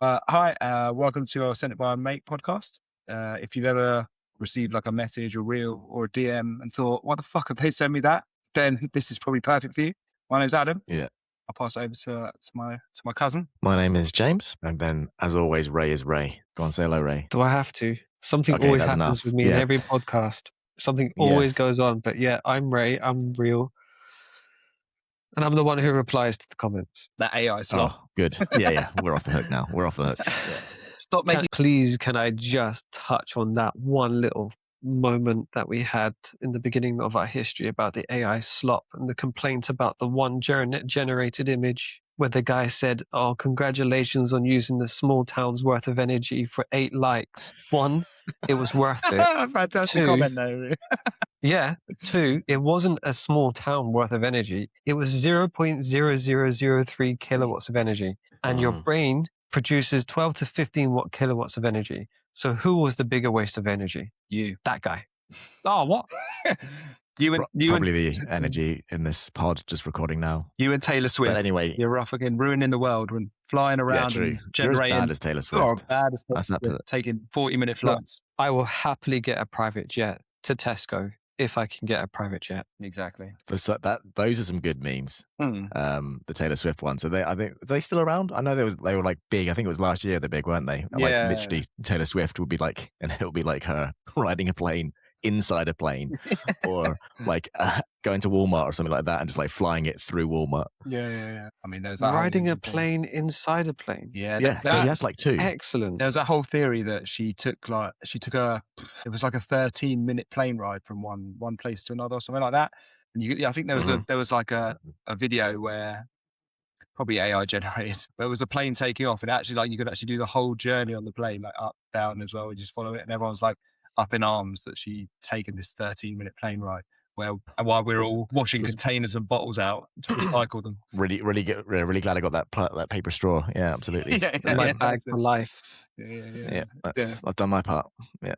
Hi, welcome to our Sent It by a Mate podcast. If you've ever received like a message or reel or a DM and thought, what the fuck have they sent me that? Then this is probably perfect for you. My name's Adam. Yeah. I'll pass it over to my cousin. My name is James. And then, as always, Ray is Ray. Go on, say hello, Ray. Do I have to? Something Okay, always that's happens enough. with me in Yeah. every podcast. Something always Yes. goes on. But yeah, I'm Ray. I'm real. And I'm the one who replies to the comments. That AI slot. Oh, good. Yeah. We're off the hook now. We're off the hook. Yeah. Stop making. Please, can I just touch on that one little moment that we had in the beginning of our history about the AI slop and the complaint about the one generated image where the guy said, "Oh, congratulations on using the small town's worth of energy for 8 likes. 1, it was worth it. Fantastic 2, comment though. Yeah. 2, it wasn't a small town worth of energy. It was 0.0003 kilowatts of energy. And your brain produces 12 to 15 watt kilowatts of energy. So who was the bigger waste of energy? You. That guy. Oh, what? Probably the energy in this pod just recording now. You and Taylor Swift. But anyway, you're fucking ruining the world when flying around true. and You're as generating. bad as Taylor Swift. You're bad as Taylor That's up to Swift, taking 40-minute flights. I will happily get a private jet to Tesco if I can get a private jet. Exactly. those are some good memes. Hmm. The Taylor Swift one. So I think are they still around? I know they were like big. I think it was last year they're big, weren't they? And Yeah. like literally Taylor Swift would be like, and it'll be like her riding a plane inside a plane, or like going to Walmart or something like that, and just like flying it through Walmart. Yeah. I mean, there's that Riding whole a plane inside a plane. Yeah, she has like 2. Excellent. There was that whole theory that she took it was like a 13-minute plane ride from one place to another or something like that. And I think there was like a video where probably AI generated, but it was a plane taking off, and actually like you could actually do the whole journey on the plane, like up, down as well. You just follow it, and everyone's like up in arms that she'd taken this 13-minute plane ride. While we're all washing containers and bottles out to recycle them. Really glad I got that paper straw. Yeah, absolutely. My bag for life. Yeah, I've done my part. Yeah,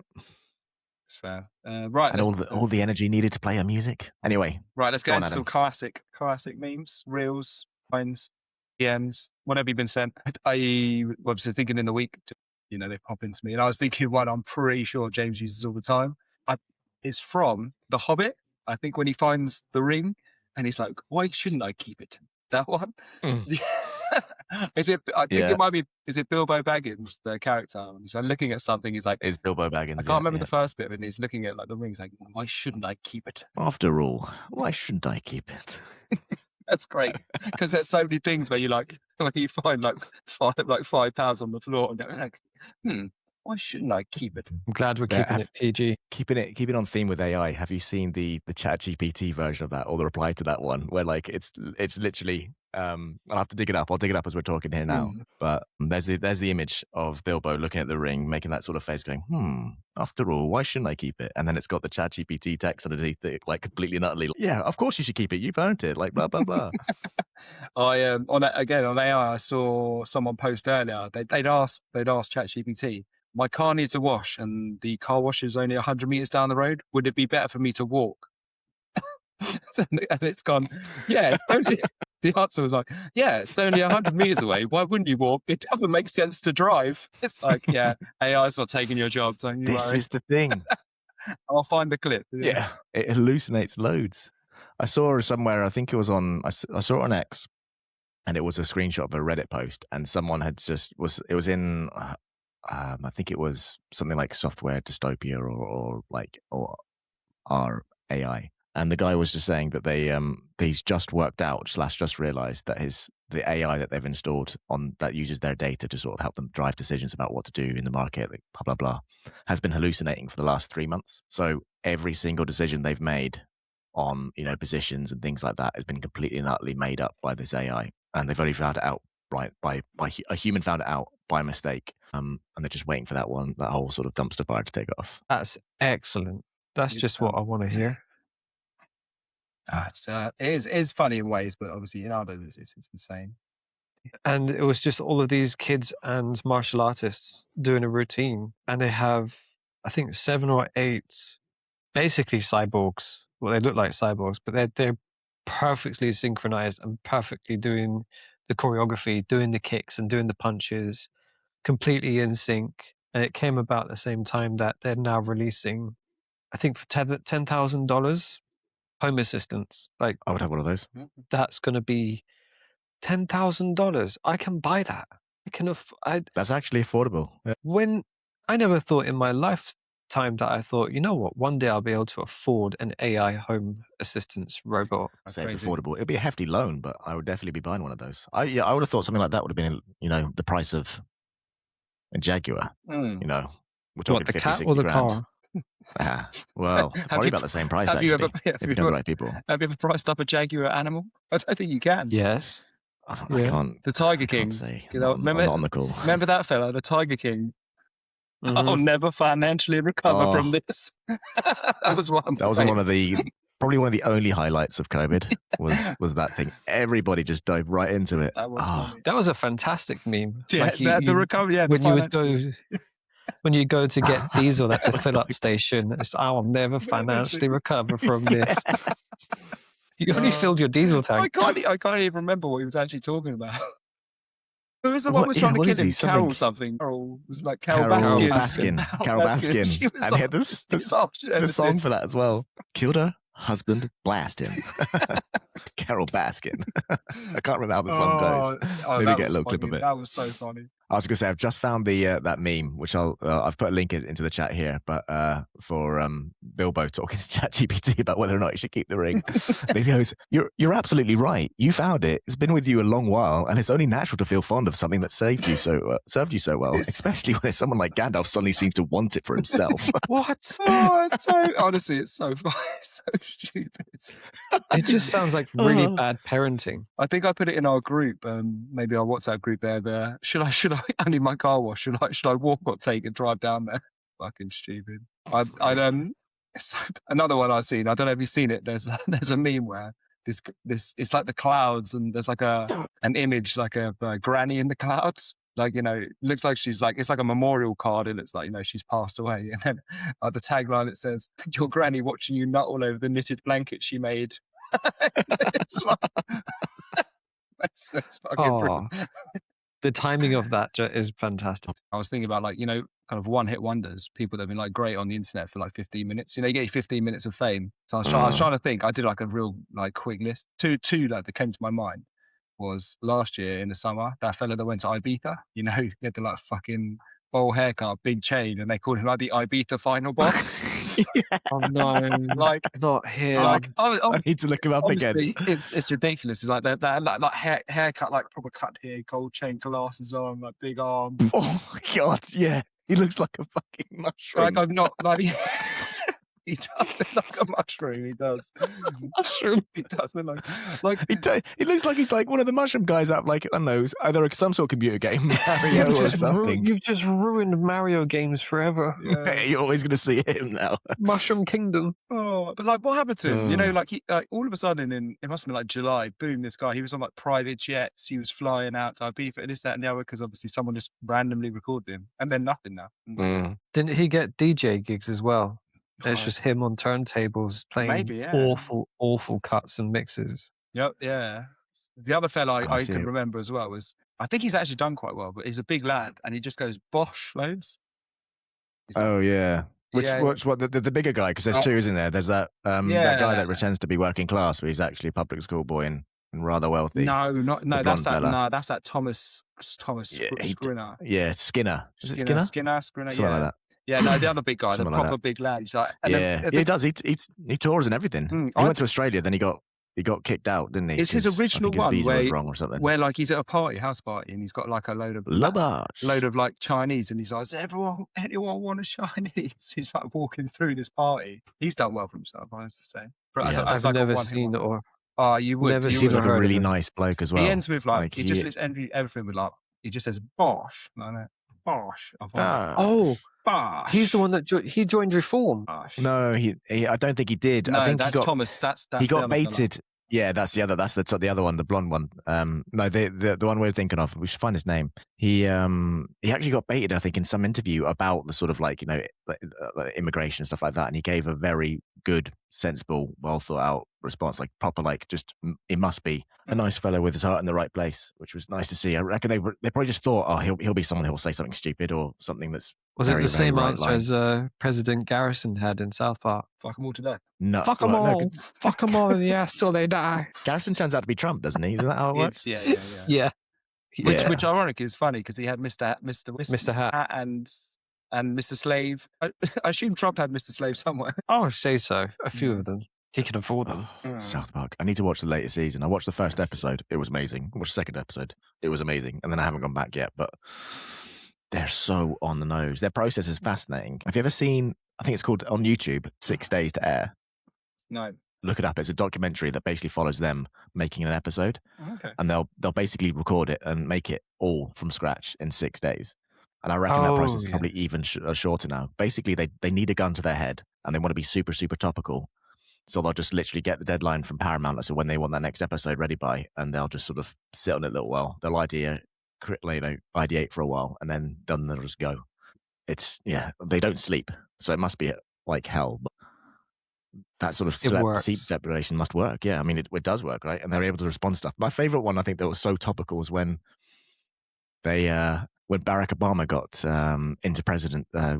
it's fair. Right, and all the energy needed to play her music. Anyway, right, let's go into some classic memes, reels, lines, DMs. What have you been sent? I was thinking in the week, they pop into me, and I was thinking one I'm pretty sure James uses all the time. It's from The Hobbit. I think when he finds the ring, and he's like, "Why shouldn't I keep it?" That one. Is it? I think it might be. Is it Bilbo Baggins, the character? He's like looking at something. He's like, "It's Bilbo Baggins." I can't remember the first bit of it. And he's looking at like the ring. He's like, "Why shouldn't I keep it?" After all, why shouldn't I keep it? That's great, because there's so many things where you like when you find like £5 on the floor and go, why shouldn't I keep it? I'm glad we're keeping it PG. Keeping it on theme with AI. Have you seen the ChatGPT version of that, or the reply to that one, where like it's literally I'll have to dig it up. I'll dig it up as we're talking here now. But there's the image of Bilbo looking at the ring, making that sort of face, going, after all, why shouldn't I keep it? And then it's got the ChatGPT text underneath it, like completely and utterly, yeah, of course you should keep it. You've earned it. Like blah blah blah. on AI, I saw someone post earlier. They'd asked ChatGPT, my car needs a wash, and the car wash is only 100 meters down the road. Would it be better for me to walk? And it's gone, yeah, it's only. The answer was like, yeah, it's only 100 meters away. Why wouldn't you walk? It doesn't make sense to drive. It's like, yeah, AI's not taking your job. Don't you This worry. is the thing. I'll find the clip. Yeah, it hallucinates loads. I saw it somewhere. I think it was on. I saw it on X, and it was a screenshot of a Reddit post, and someone had it was in. I think it was something like software dystopia or our AI. And the guy was just saying that he's just worked out / just realized that the AI that they've installed that uses their data to sort of help them drive decisions about what to do in the market, like blah, blah, blah, has been hallucinating for the last 3 months. So every single decision they've made on, positions and things like that has been completely and utterly made up by this AI. And they've only found it out by a human found it out by mistake. And they're just waiting for that whole sort of dumpster fire to take off. That's excellent. That's just what I want to hear. It is funny in ways, but obviously in others it's insane. And it was just all of these kids and martial artists doing a routine, and they have, I think, 7 or 8 basically cyborgs. Well, they look like cyborgs, but they're perfectly synchronized and perfectly doing the choreography, doing the kicks and doing the punches. completely in sync, and it came about at the same time that they're now releasing, I think for $10,000 home assistants. Like, I would have one of those. that's going to be $10,000. I can buy that. I can That's actually affordable. Yeah. When I never thought in my lifetime that I thought, you know what, one day I'll be able to afford an AI home assistance robot. Say it's affordable. It'd be a hefty loan, but I would definitely be buying one of those. I would have thought something like that would have been, the price of a Jaguar. Which What, the 50, cat 60 or the grand. car? Well, probably about the same price. Have actually, you ever? if you know the right people. Have you ever priced up a Jaguar animal? I don't think you can. Yes. I Yeah. can't. The Tiger I King. can't say. You know, I'm not on the call. Remember that fella, the Tiger King? Mhm. I'll never financially recover from this. That was one. That was probably one of the only highlights of COVID was that thing. Everybody just dived right into it. That was funny. That was a fantastic meme. Yeah, Like the recovery. Yeah, when you go to get diesel at the fill-up station, it's, I'll never financially recover from this. You only filled your diesel tank. I can't even remember what he was actually talking about. Who was the one who was trying to kill him? Carol something. Carol was like Carol Baskin. Carol Baskin. And like, he had the song for that as well. Killed her husband, blast him. Carol Baskin. I can't remember how the song goes. Maybe get a little clip of it. That was so funny. I was going to say, I've just found that meme, which I've put a link into the chat here, but for Bilbo talking to ChatGPT about whether or not he should keep the ring. And he goes, "You're absolutely right. You found it. It's been with you a long while, and it's only natural to feel fond of something that served you so well, especially when someone like Gandalf suddenly seems to want it for himself." What? Oh, it's so honestly, it's so funny. It's so stupid. It just sounds like really bad parenting. I think I put it in our group, maybe our WhatsApp group there. Should I need my car wash? Should I walk or take and drive down there? Fucking stupid. Another one I've seen. I don't know if you've seen it. There's a meme where this it's like the clouds and there's like an image like a granny in the clouds. Like, it looks like she's like, it's like a memorial card and it's like, she's passed away. And then the tagline, it says, "Your granny watching you nut all over the knitted blanket she made." It's like, that's fucking brilliant. The timing of that is fantastic. I was thinking about kind of one-hit wonders, people that have been like great on the internet for like 15 minutes. You get 15 minutes of fame. So I was trying to think. I did like a real like quick list. Two that came to my mind was last year in the summer, that fella that went to Ibiza. He had the like fucking bowl haircut, big chain, and they called him like the Ibiza final boss. Yeah. Oh no, like not him. I need to look him up again. It's ridiculous. It's like that haircut, like proper cut hair, gold chain, glasses on, like big arms. Oh God, yeah, he looks like a fucking mushroom. Like I'm not like. He does look like a mushroom. He does. Mushroom. He does look like he looks like he's like one of the mushroom guys out, like, I don't know, either some sort of computer game, Mario or something. You've just ruined Mario games forever. Yeah. You're always going to see him now. Mushroom Kingdom. Oh, but like, what happened to him? Like all of a sudden it must have been like July. Boom! This guy, he was on like private jets. He was flying out to Ibiza, this, that, and the other, because obviously someone just randomly recorded him, and then nothing now. Didn't he get DJ gigs as well? It's just him on turntables playing awful cuts and mixes. Yep, yeah. The other fella I can remember as well was, I think he's actually done quite well, but he's a big lad and he just goes Bosch loads. Yeah. What the bigger guy? Because there's two, isn't there? There's that that guy that pretends to be working class, but he's actually a public school boy and rather wealthy. No, that's that Thomas Skinner. Yeah, Skinner. Is it Skinner? Skinner, something like that. Yeah, no, the other big guy, the proper big lad. He's like, he does. He tours and everything. He went to Australia, then he got kicked out, didn't he? It's his original one visa was wrong or something. Where like he's at a house party, and he's got like a load of like Chinese, and he's like, "Does anyone want a Chinese?" He's like walking through this party. He's done well for himself, I have to say. But I've never seen it or. Oh, you would. He seems like a really nice bloke as well. He ends with like he just lists everything with like he just says Bosch, Bosch. Oh. Bosch. He's the one that he joined Reform. Bosch. No, he I don't think he did. No, I think that's Thomas. That's he got baited. Yeah, that's the other. That's the other one, the blonde one. No, the one we're thinking of. We should find his name. He actually got baited, I think, in some interview about the sort of like, immigration and stuff like that, and he gave a very good, sensible, well thought out response, like proper, like just he must be a nice fellow with his heart in the right place, which was nice to see. I reckon they probably just thought, oh, he'll be someone who'll say something stupid or something that's Was very, it the very same right answer line. as President Garrison had in South Park? Fuck them all to death. No, Fuck them all. Fuck them all in the ass till they die. Garrison turns out to be Trump, doesn't he? Isn't that how it works? Yeah. Yeah. Which ironic is funny because he had Mr. Hat and Mr. Slave. I assume Trump had Mr. Slave somewhere. I would say so. A few of them. He can afford them. South Park. I need to watch the latest season. I watched the first episode. It was amazing. I watched the second episode. It was amazing. And then I haven't gone back yet, but they're so on the nose. Their process is fascinating. Have you ever seen, I think it's called on YouTube, 6 Days to Air? No. Look it up. It's a documentary that basically follows them making an episode. Okay. And they'll basically record it and make it all from scratch in 6 days. And I reckon that process is probably even shorter now. Basically, they need a gun to their head and they want to be super, super topical. So they'll just literally get the deadline from Paramount, so when they want that next episode ready by, and they'll just sort of sit on it a little while. They'll ideate for a while, and then they'll just go. It's, they don't sleep, so it must be like hell. But that sort of sleep deprivation must work. Yeah, I mean, it does work, right? And they're able to respond to stuff. My favorite one, I think, that was so topical was when when Barack Obama got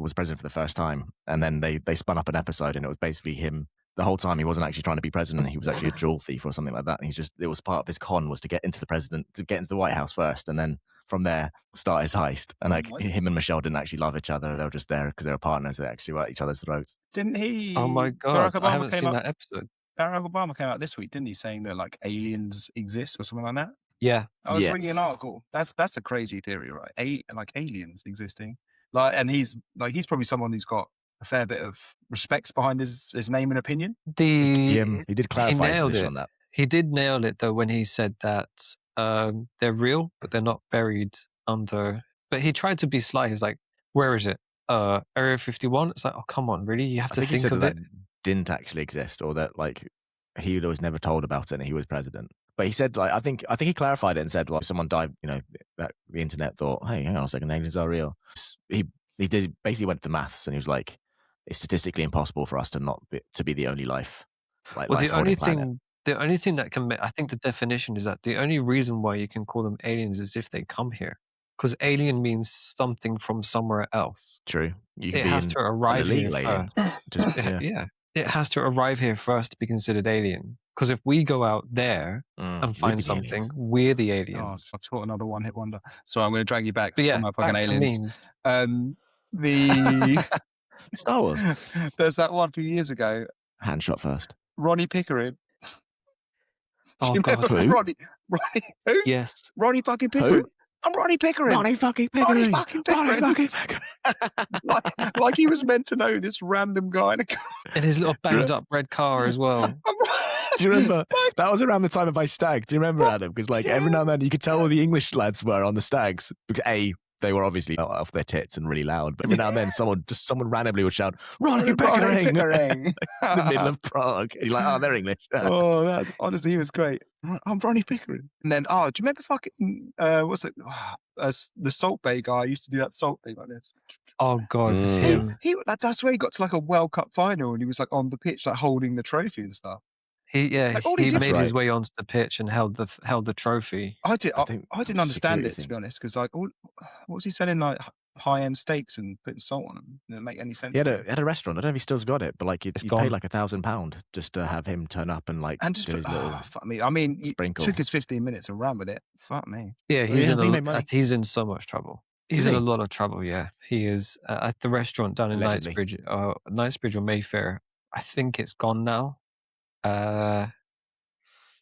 was president for the first time, and then they spun up an episode, and it was basically him. The whole time he wasn't actually trying to be president. He was actually a jewel thief or something like that. And it was part of his con was to get into the White House first. And then from there, start his heist. And him and Michelle didn't actually love each other. They were just there because they were partners. They actually were at each other's throats. Didn't he? Oh my God. I haven't seen that episode. Barack Obama came out this week, didn't he? Saying that like aliens exist or something like that. Yeah. I was reading an article. That's a crazy theory, right? Like aliens existing. And he's probably someone who's got a fair bit of respects behind his name and opinion. He did clarify his position on that. He did nail it though when he said that they're real, but they're not buried under. But he tried to be sly. He was like, "Where is it? Area 51." It's like, oh come on, really? You have to think of it. That didn't actually exist, or that like he was never told about it, and he was president. But he said, like, I think he clarified it and said, like, someone died. That the internet thought, hey, hang on a second, aliens are real. He basically went to the maths, and he was like, it's statistically impossible for us to be the only life. Well, the only thing that can I think the definition is that the only reason why you can call them aliens is if they come here, because alien means something from somewhere else. True. It has to arrive here first. It has to arrive here first to be considered alien. Because if we go out there and find something, we're the aliens. I've taught another one-hit wonder. So I'm going to drag you back to my fucking aliens. The Star Wars. There's that one a few years ago. Handshot first. Ronnie Pickering. Oh God, who? Ronnie who? Yes. Ronnie fucking Pickering. Who? I'm Ronnie Pickering. Ronnie fucking Pickering. Like he was meant to know this random guy in his little banged up red car as well. Do you remember? That was around the time of my stag. Do you remember, Adam? Because every now and then you could tell who the English lads were on the stags. Because they were obviously off their tits and really loud. But every now and then someone randomly would shout, Ronnie Pickering! in the middle of Prague. And you're like, oh, they're English. Oh, that's honestly, he was great. I'm Ronnie Pickering. And then, do you remember fucking, what's it? The Salt Bay guy used to do that Salt thing like this. Oh God. I swear he got to like a World Cup final and he was like on the pitch, like holding the trophy and stuff. He made his way onto the pitch and held the trophy. I didn't understand it, to be honest, because like, what was he selling, like high-end steaks and putting salt on them? Didn't make any sense. He had a restaurant. I don't know if he still's got it, but like you paid like £1,000 just to have him turn up and just do his little. Fuck me. I mean, sprinkle. Took us 15 minutes and ran with it. Fuck me. Yeah, he's in so much trouble. He's in a lot of trouble. Yeah, he is at the restaurant down in Knightsbridge or Mayfair. I think it's gone now.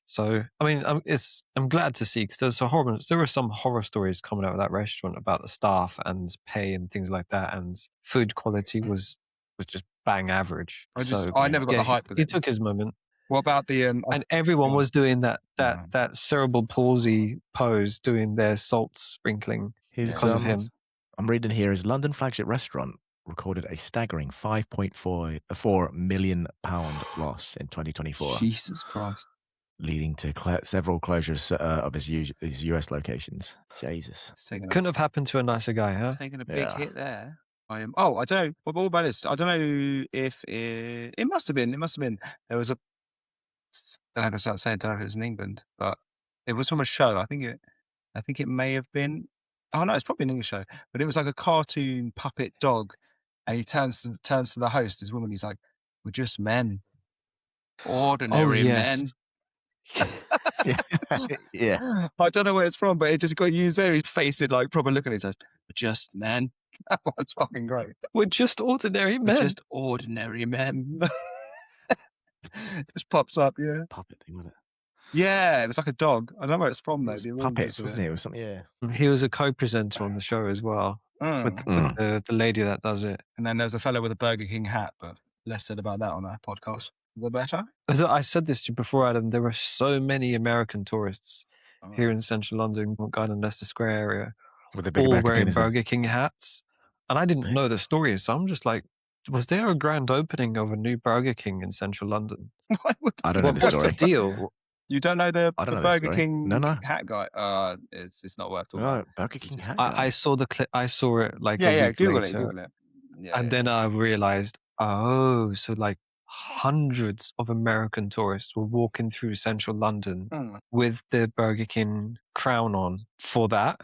So I mean, I'm glad to see, because there were some horror stories coming out of that restaurant about the staff and pay and things like that, and food quality was just bang average. I never got the hype with it. He took his moment. What about the and everyone was doing that cerebral palsy pose, doing their salt sprinkling because of him. I'm reading here, his London flagship restaurant recorded a staggering £5.4 million loss in 2024. Jesus Christ. leading to several closures of his US locations. Jesus. Couldn't have happened to a nicer guy, huh? Taking a big hit there. I am. Oh, I don't know. What about this? I don't know if it must have been. It must have been. There was a. I don't know if I was saying. I don't know if it was in England, but it was from a show. I think it may have been. Oh no, it's probably an English show. But it was like a cartoon puppet dog, and he turns to the host, this woman. He's like, "We're just men, ordinary men." Yeah. I don't know where it's from, but it just got used there. His face, it like proper look at it. He says, "We're just men." That was fucking great. We're just ordinary men. We're just ordinary men. Just pops up, yeah. Puppet thing, wasn't it? Yeah, it was like a dog. I don't know where it's from though. It was puppets, wasn't it? It was something, yeah. He was a co-presenter on the show as well with the lady that does it. And then there's a fellow with a Burger King hat, but less said about that on our podcast. The better. As I said this to you before, Adam, there were so many American tourists here in central London, Garden Leicester Square area, with the big all American wearing penises. Burger King hats. And I didn't know the story, so I'm just like, was there a grand opening of a new Burger King in central London? I don't know the story. What's the deal? You don't know the Burger King no. hat guy? It's not worth talking about. Burger King hat guy. I saw the clip. I saw it like a week Google later. it. And then I realized, so like hundreds of American tourists were walking through central London with the Burger King crown on for that.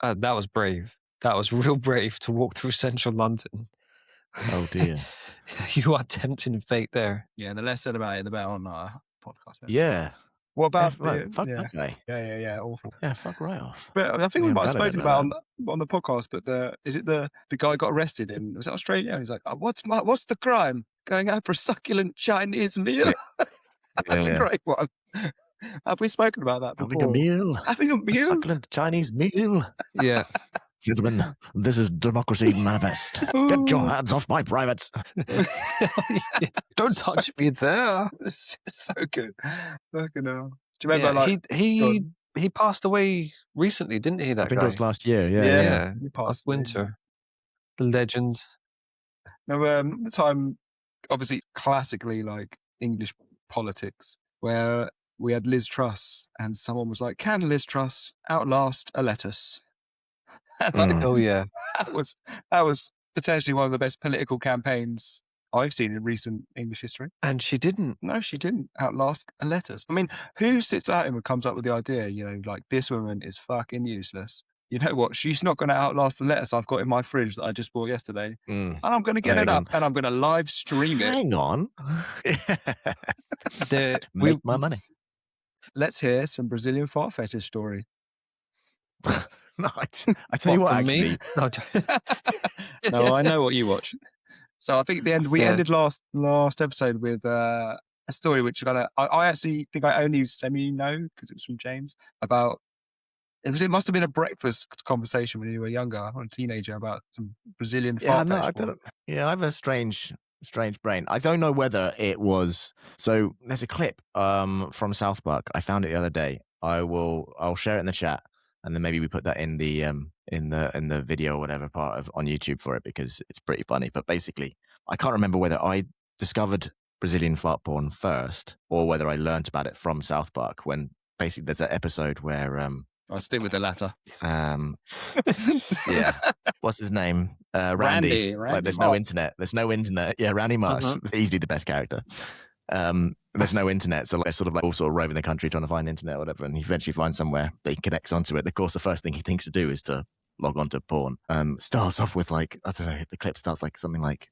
That was brave. That was real brave to walk through central London. Oh dear. You are tempting fate there. Yeah, the less said about it, the better on our podcast. Yeah. What about fuck that guy? Yeah, awful. Yeah, fuck right off. But I think we might have spoken about on the podcast. But is it the guy got arrested in? Was it Australia? He's like, what's the crime? Going out for a succulent Chinese meal. That's a great one. Have we spoken about that before? Having a meal. A succulent Chinese meal. Yeah. Gentlemen, this is Democracy Manifest. Get your hands off my privates. Don't touch me there. It's so good. Fucking hell. Do you remember he passed away recently, didn't he? That I think guy? it was last year. Yeah. He passed last winter. The legend. Now, the time, obviously, classically like English politics, where we had Liz Truss, and someone was like, "Can Liz Truss outlast a lettuce?" Oh yeah, that was potentially one of the best political campaigns I've seen in recent English history. And she didn't. No, she didn't outlast a lettuce. I mean, who sits at him and comes up with the idea, like, this woman is fucking useless. You know what? She's not going to outlast the lettuce I've got in my fridge that I just bought yesterday. And I'm going to get it up and I'm going to live stream it. Hang on. Make my money. Let's hear some Brazilian fart fetish story. No, I tell you what, actually. No, I know what you watch. So I think we ended last episode with a story which I actually think I only semi-know because it was from James about. It must have been a breakfast conversation when you were younger, or a teenager, about some Brazilian fart fetish. I don't. Yeah, I have a strange brain. I don't know whether it was. So there's a clip from South Park. I found it the other day. I'll share it in the chat. And then maybe we put that in the video or whatever part on YouTube for it because it's pretty funny. But basically, I can't remember whether I discovered Brazilian fart porn first or whether I learned about it from South Park. When basically there's an episode where I'll stick with the latter. Yeah, what's his name? Randy. Like, there's no internet. Yeah, Randy Marsh. It's easily the best character. There's no internet, so they're sort of all roving the country trying to find internet or whatever, and he eventually finds somewhere that he connects onto it. Of course, the first thing he thinks to do is to log onto porn. Starts off with like, I don't know, the clip starts like something like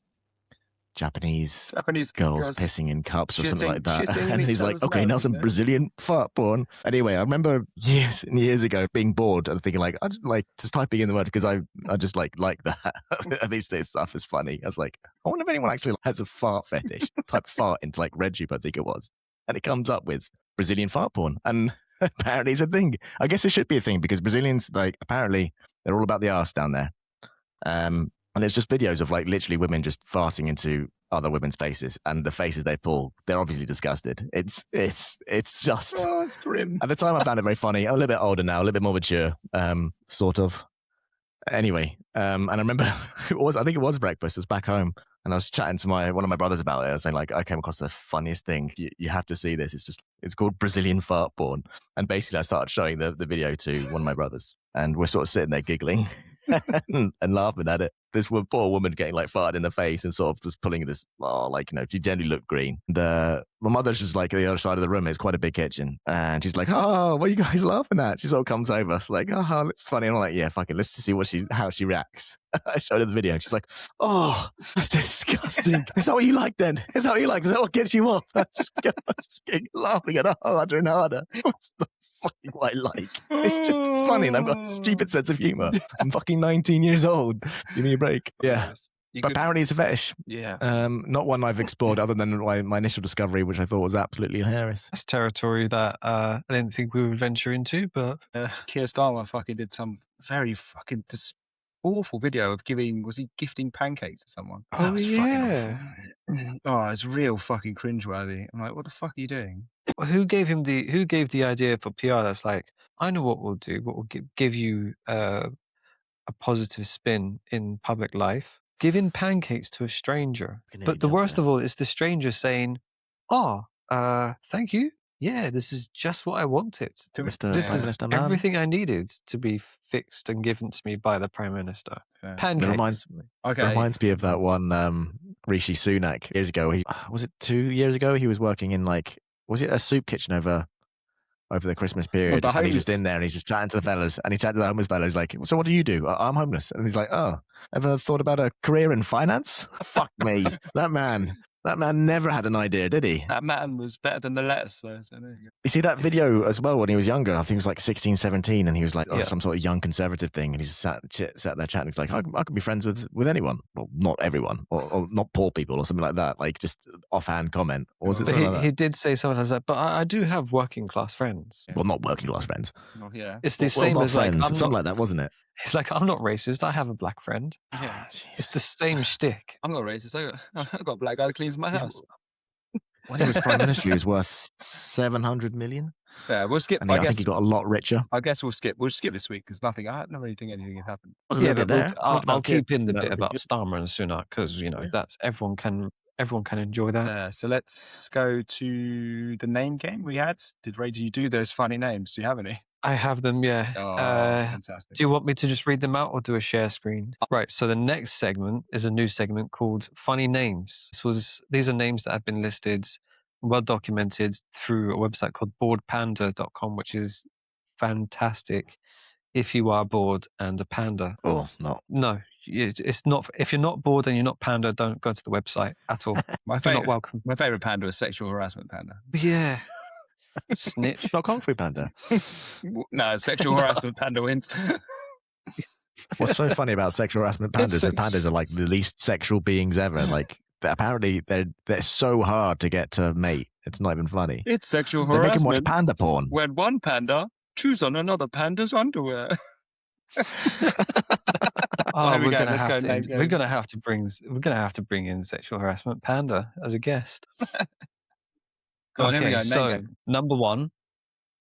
Japanese girls pissing in cups or something like that. And then he's like, okay, now some Brazilian fart porn. Anyway, I remember years and years ago being bored and thinking like, I just like just typing in the word because I just like that. At least this stuff is funny. I was like, I wonder if anyone actually has a fart fetish. Type fart into like RedTube, I think it was. And it comes up with Brazilian fart porn. And apparently it's a thing. I guess it should be a thing because Brazilians, like, apparently they're all about the arse down there. And it's just videos of like literally women just farting into other women's faces, and the faces they pull, they're obviously disgusted. It's just. Oh, it's grim. At the time, I found it very funny. I'm a little bit older now, a little bit more mature, sort of. Anyway, and I remember I think it was breakfast. It was back home, And I was chatting to one of my brothers about it. I was saying, like, I came across the funniest thing. You have to see this. It's called Brazilian fart porn. And basically I started showing the video to one of my brothers, and we're sort of sitting there giggling and laughing at it. This poor woman getting like farted in the face and sort of just pulling this, she generally looked green. And my mother's just like at the other side of the room. It's quite a big kitchen. And she's like, oh, what are you guys laughing at? She sort of comes over like, oh, it's funny. And I'm like, yeah, fuck it. Let's just see how she reacts. I showed her the video. And she's like, oh, that's disgusting. Is that what you like then? Is that what you like? Is that what gets you off? I just laughing at her harder and harder. What's the fucking what I like? It's just funny, and I've got a stupid sense of humor. I'm fucking 19 years old. Give me a break. Yeah. But apparently it's a fetish. Yeah. Not one I've explored other than my initial discovery, which I thought was absolutely hilarious. That's territory that I didn't think we would venture into, but Keir Starmer fucking did some very fucking awful video of gifting pancakes to someone? Oh, yeah. Oh, it's real fucking cringeworthy. I'm like, what the fuck are you doing? Who gave the idea for PR? That's like, I know what we'll do. What will give you a positive spin in public life? Giving pancakes to a stranger. But the worst of all is the stranger saying, "Oh, thank you. Yeah, this is just what I wanted. This is everything I needed to be fixed and given to me by the Prime Minister." Yeah. Pancakes. It reminds me of that one Rishi Sunak years ago. Was it 2 years ago? He was working in was it a soup kitchen over the Christmas period? And he's just in there and he's just chatting to the fellas, and he chatted to the homeless fellas like, so what do you do? I'm homeless. And he's like, oh, ever thought about a career in finance? Fuck me. That man never had an idea, did he? That man was better than the lettuce, though. So you see that video as well when he was younger? I think he was like 16, 17, and he was like, some sort of young conservative thing, and he just sat there chatting. He's like, I can be friends with anyone. Well, not everyone, or not poor people, or something like that. Like just offhand comment. Or was it something like that? He did say something like that, but I do have working class friends. Well, not working class friends. Well, yeah. It's the same as friends. Something like that, wasn't it? It's like, I'm not racist. I have a black friend. Yeah. It's the same shtick. I'm not racist. I've got a black guy that cleans my house. When he was Prime Minister, he was worth 700 million. Yeah, we'll skip. And I think he got a lot richer. I guess we'll skip this week because I don't really think anything has happened. Yeah, but I'll keep in the bit about Starmer and Sunak because that's everyone can enjoy that. Yeah. So let's go to the name game we had. Ray, do you do those funny names? Do you have any? I have them, yeah. Oh, fantastic. Do you want me to just read them out or do a share screen? Right, so the next segment is a new segment called Funny Names. These are names that have been listed, well documented through a website called boredpanda.com, which is fantastic if you are bored and a panda. Oh, no. No, it's not. If you're not bored and you're not panda, don't go to the website at all. You're not welcome. My favorite panda is sexual harassment panda. Yeah. Snitch. Not Kung Fu Panda. No, sexual harassment panda wins. What's so funny about sexual harassment pandas is pandas are like the least sexual beings ever. Like apparently they're so hard to get to mate. It's not even funny. It's sexual harassment. They make them watch panda porn. When one panda chews on another panda's underwear. We're gonna have to bring in sexual harassment panda as a guest. Okay, so number one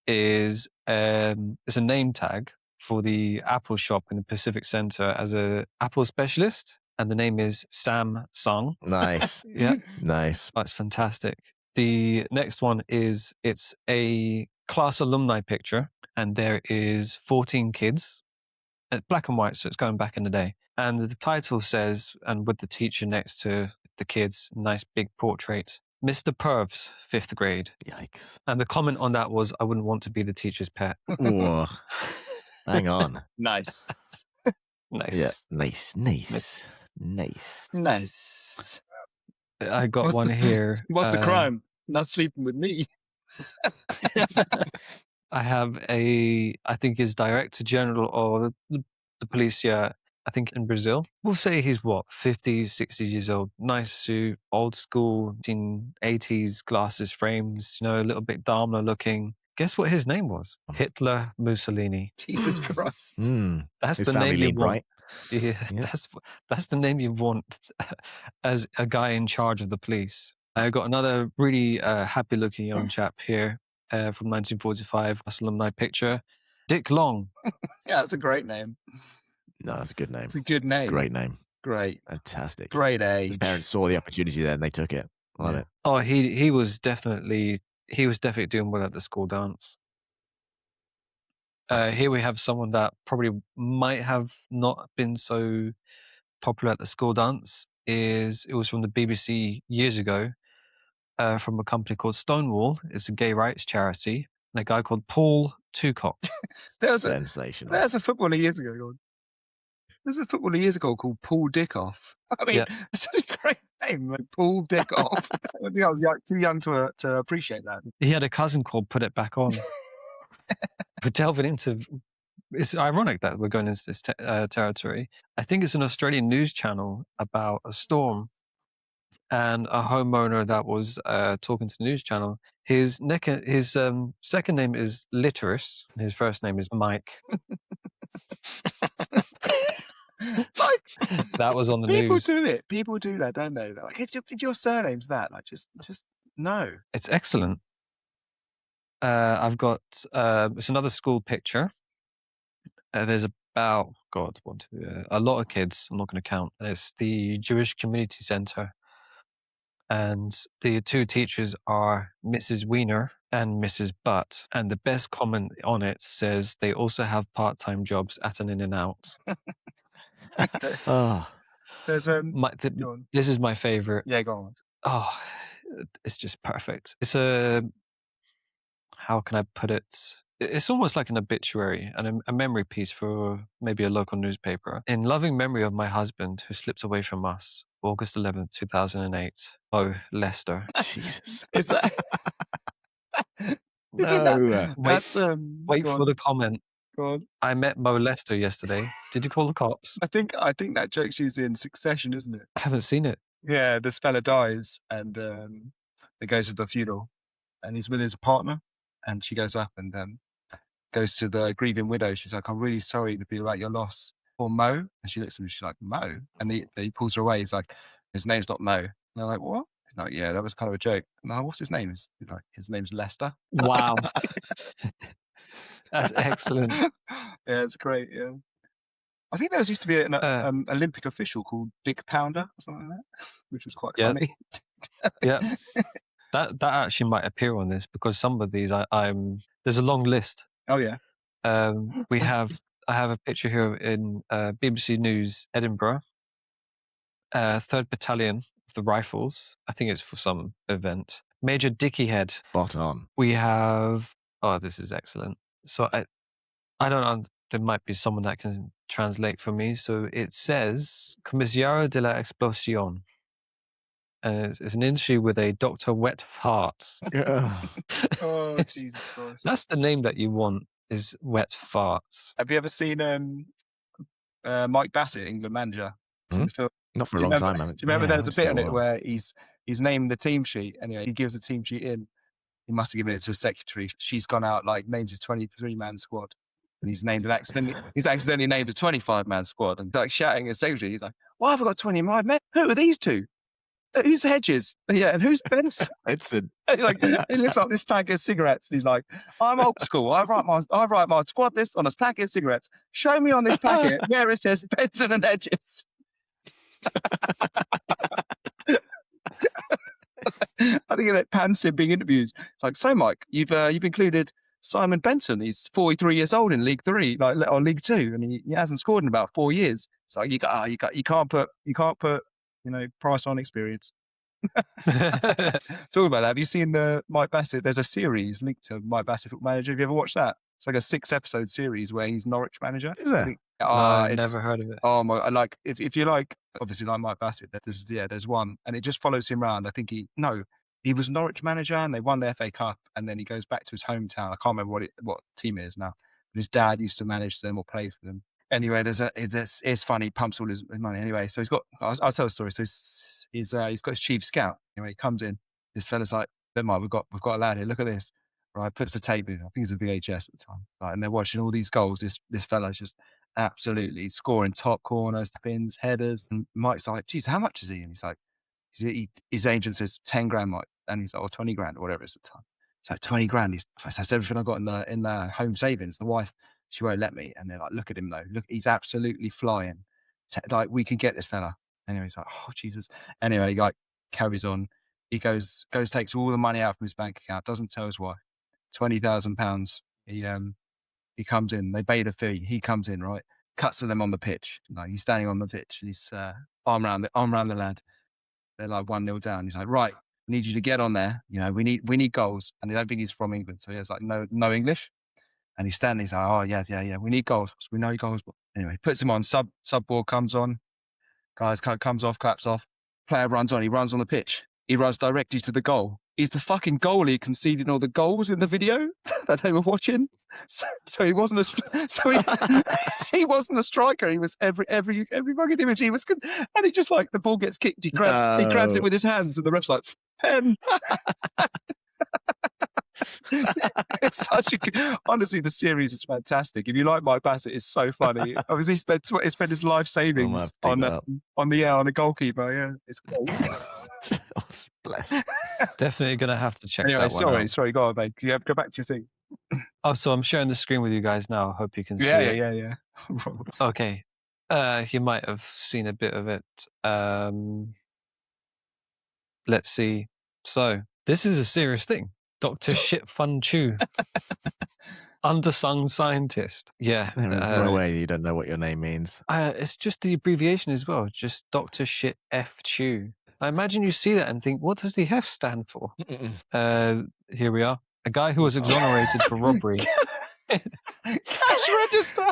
is it's a name tag for the Apple shop in the Pacific Center as a Apple specialist, and the name is Sam Sung. Nice. Yeah, nice. That's fantastic. The next one is it's a class alumni picture, and there is 14 kids. It's black and white, so it's going back in the day. And the title says, and with the teacher next to the kids, nice big portrait. Mr. Perv's 5th grade. Yikes. And the comment on that was, I wouldn't want to be the teacher's pet. Whoa. Hang on. Nice. Nice. Yeah. Nice. I got one here. What's the crime? Not sleeping with me. I have I think he's Director General of the police, I think in Brazil. We'll say he's 50s, 60s years old. Nice suit, old school, 1980s glasses frames, a little bit Dahmer looking. Guess what his name was? Hitler Mussolini. Jesus Christ. That's the name you want. Right? Yeah, that's the name you want as a guy in charge of the police. I got another really happy looking young chap here from 1945, alumni picture. Dick Long. Yeah, that's a great name. No, that's a good name. It's a good name. Great name. great. Fantastic. Great His age. parents saw the opportunity there and they took it. Love Yeah. it. Oh, he was definitely doing well at the school dance. Here we have someone that probably might have not been so popular at the school dance. It was from the BBC years ago, from a company called Stonewall. It's a gay rights charity. And a guy called Paul Tucock. Sensational. There's a footballer years ago. Go on. There's a footballer years ago called Paul Dickoff. I mean, Yeah. it's such a great name, like Paul Dickoff. I think I was too young to appreciate that. He had a cousin called Put It Back On. We're delving into. It's ironic that we're going into this territory. I think it's an Australian news channel about a storm, and a homeowner that was talking to the news channel. His second name is Litterus. And his first name is Mike. Like, That was on the people news. do it. People do that, don't they? Like, if your surname's that, like, just no. It's excellent. I've got it's another school picture. There's about a lot of kids. I'm not going to count. And it's the Jewish Community Center. And the two teachers are Mrs. Wiener and Mrs. Butt. And the best comment on it says they also have part-time jobs at an In-N-Out. Oh, There's go on. This is my favorite. Yeah, go on. Oh, it's just perfect. It's how can I put it? It's almost like an obituary and a memory piece for maybe a local newspaper. In loving memory of my husband who slipped away from us, August 11th, 2008. Oh, Lester. Jesus. Is that? No. Wait go for on. the comment. Go on. I met Mo Lester yesterday. Did you call the cops? I think that joke's used in Succession, isn't it? I haven't seen it. Yeah, this fella dies, and he goes to the funeral, and he's with his partner, and she goes up and goes to the grieving widow. She's like, "I'm really sorry to be about your loss." Or Mo, and she looks at him. She's like, "Mo," and he pulls her away. He's like, "His name's not Mo." And they're like, "What?" He's like, "Yeah, that was kind of a joke." No, what's his name? He's like, "His name's Lester." Wow. That's excellent. Yeah, it's great. Yeah. I think there used to be an Olympic official called Dick Pounder or something like that, which was quite funny. Yeah. That actually might appear on this because some of these I'm there's a long list. Oh yeah. I have a picture here in BBC News Edinburgh, 3rd Battalion of the Rifles. I think it's for some event. Major Dickiehead. Spot on. We have. Oh, this is excellent. So I don't know. There might be someone that can translate for me. So it says Commissariat de la Explosion. And it's an industry with a Dr. Wet Farts. Oh, Jesus Christ. That's the name that you want, is Wet Farts. Have you ever seen Mike Bassett, England manager? Not for a long time, haven't Do you remember there was a bit on it where he's named the team sheet? Anyway, he gives the team sheet in. He must have given it to a secretary. She's gone out, like, names his 23-man squad. And he's accidentally named a 25-man squad. And like shouting at his secretary, he's like, "Why have I got 25 men? Who are these two? Who's Hedges? Yeah, and who's Benson?" Benson. He's like, he looks like this packet of cigarettes, and he's like, "I'm old school. I write my squad list on a packet of cigarettes. Show me on this packet where it says Benson and Hedges." I think that pans him being interviewed. It's like, "So Mike, you've included Simon Benson. He's 43 years old in League 3, like, or League 2, and he hasn't scored in about 4 years." It's like, you can't put price on experience. Talking about that, have you seen the Mike Bassett? There's a series linked to Mike Bassett Football Manager. Have you ever watched that? It's like a 6-episode series where he's Norwich manager. Is there? No, I've never heard of it. Oh my! Like if you like, obviously like Mike Bassett, there's one, and it just follows him around. I think he was Norwich manager, and they won the FA Cup, and then he goes back to his hometown. I can't remember what team it is now, but his dad used to manage them or play for them. Anyway, it's funny. He pumps all his money. Anyway, so I'll tell the story. So he's got his chief scout. Anyway, he comes in. This fella's like, "Don't mind, we've got a lad here. Look at this." Right, puts the tape in. I think it's a VHS at the time. Right, and they're watching all these goals. This fella's just absolutely scoring top corners, pins, headers. And Mike's like, "Geez, how much is he?" And he's like, his agent says 10 grand, Mike, and he's like, or 20 grand, or whatever it's at the time. It's like 20 grand. That's everything I got in the home savings. The wife, she won't let me. And they're like, "Look at him though. Look, he's absolutely flying." like we can get this fella. Anyway, he's like, oh Jesus. Anyway, he like carries on. He goes, takes all the money out from his bank account. Doesn't tell his wife. £20,000. He comes in. They paid a fee. He comes in, right? Cuts to them on the pitch. Like he's standing on the pitch. He's arm around the lad. They're like 1-0 down. He's like, right, I need you to get on there. You know, we need goals. And I don't think he's from England, so he has like no English. And he's standing. He's like, oh yeah. We need goals. We know goals. But anyway, puts him on. Sub ball comes on. Guys comes off, claps off. Player runs on. He runs on the pitch. He runs directly to the goal. He's the fucking goalie conceding all the goals in the video that they were watching. So he wasn't he wasn't a striker. He was every fucking image. He was good. And he just like the ball gets kicked. He grabs it with his hands, and the ref's like, pen. It's such a honestly, the series is fantastic. If you like Mike Bassett, it's so funny. Obviously, he spent his life savings on a goalkeeper. Yeah, it's cool. Bless. Definitely gonna have to check. Anyway, that one out. sorry, go on, mate. You have to go back to your thing. Oh, so I'm sharing the screen with you guys now. Hope you can see it. Yeah. Okay. You might have seen a bit of it. Let's see. So this is a serious thing. Dr. Shit Fun Chew. Undersung scientist. Yeah. There is no way you don't know what your name means. It's just the abbreviation as well. Just Dr. Shit F Chew. I imagine you see that and think, what does the F stand for? Here we are. A guy who was exonerated for robbery. Cash register.